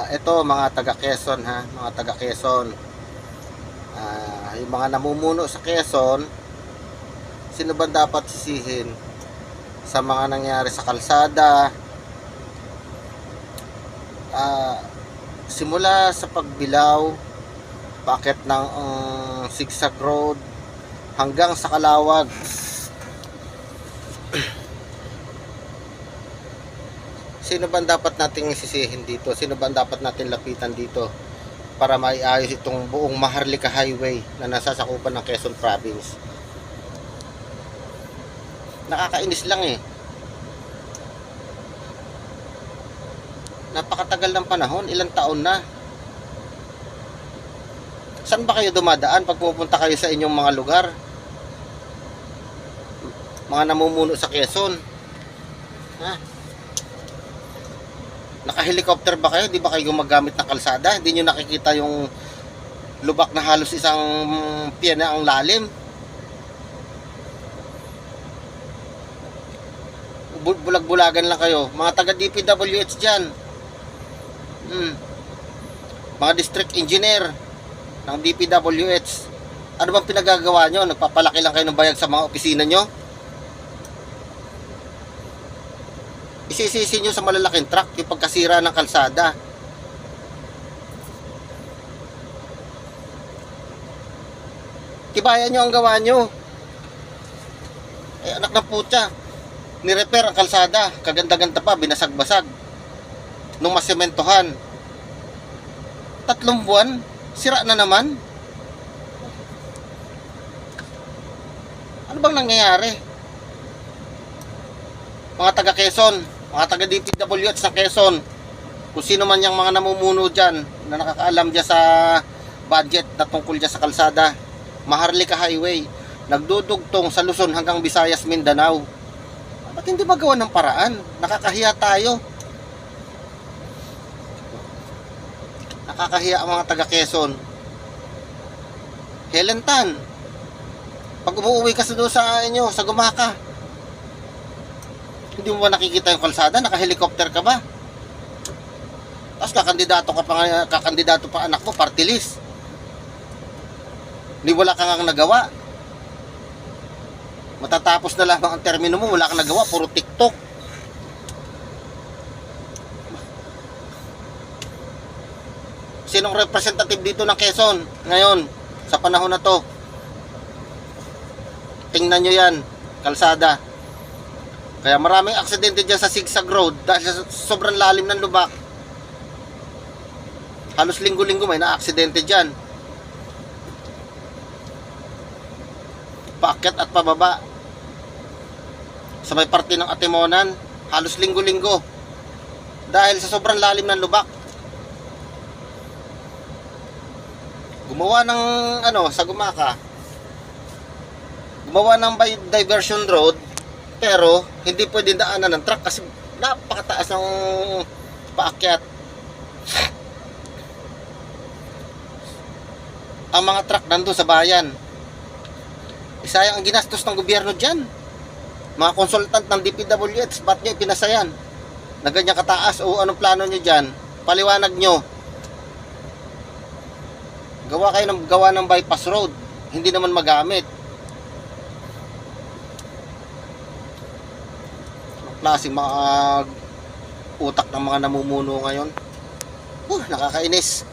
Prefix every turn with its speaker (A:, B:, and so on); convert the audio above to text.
A: Ito mga taga Quezon ha, mga taga Quezon. Yung mga namumuno sa Quezon, sino ba dapat sisihin sa mga nangyari sa kalsada? Simula sa pagbilaw, paakyat ng zigzag road hanggang sa Kalawag. Sino ba dapat nating sisihin dito? Sino ba dapat natin lapitan dito para maiayos itong buong Maharlika Highway na nasasakupan ng Quezon Province? Nakakainis lang eh. Napakatagal ng panahon, ilang taon na. Saan ba kayo dumadaan pag pupunta kayo sa inyong mga lugar? Mga namumuno sa Quezon. Ha? Naka-helicopter ba kayo? Di ba kayo gumagamit ng kalsada? Hindi nyo nakikita yung lubak na halos isang piya na ang lalim? Bulag-bulagan lang kayo. Mga taga DPWH dyan. Mga district engineer ng DPWH. Ano bang pinagagawa nyo? Nagpapalaki lang kayo ng bayag sa mga opisina nyo? Isisisi nyo sa malalaking truck yung pagkasira ng kalsada. Tibayan nyo ang gawa nyo. Eh, anak ng putya, ni-repair ang kalsada, kaganda-ganda pa, binasag-basag nung masementohan. 3 buwan, sira na naman. Ano bang nangyayari? Mga taga Quezon, mga taga DPWH sa Quezon, kung sino man yung mga namumuno dyan na nakakaalam dyan sa budget na tungkol dyan sa kalsada, Maharlika Highway, nagdudugtong sa Luzon hanggang Visayas, Mindanao. Ba't hindi magawa ng paraan? Nakakahiya tayo. Nakakahiya ang mga taga Quezon. Helen Tan, pag umuwi ka doon sa inyo, sa Gumaka, hindi mo ba nakikita yung kalsada? Naka-helicopter ka ba? Tapos kakandidato pa anak mo, party list. Hindi wala kang nagawa. Matatapos na lamang ang termino mo, wala kang nagawa, puro TikTok. Sinong representative dito ng Quezon ngayon, sa panahon na to? Tingnan nyo yan, kalsada. Kaya maraming aksidente dyan sa zigzag road dahil sa sobrang lalim ng lubak. Halos linggo-linggo may na-aksidente dyan. Paakyat at pababa. Sa may parte ng Atimonan, halos linggo-linggo. Dahil sa sobrang lalim ng lubak. Gumawa ng sa Gumaka. Gumawa ng by diversion road, pero hindi pwedeng daanan ng truck kasi napakataas ng paakyat. Ang mga truck nandun sa bayan. Isayang ang ginastos ng gobyerno dyan. Mga consultant ng DPWH, ba't nyo ipinasayan? Na ganyan kataas o anong plano nyo dyan? Paliwanag nyo. Gawa ng bypass road. Hindi naman magamit. Klaseng mga utak ng mga namumuno ngayon. Nakakainis.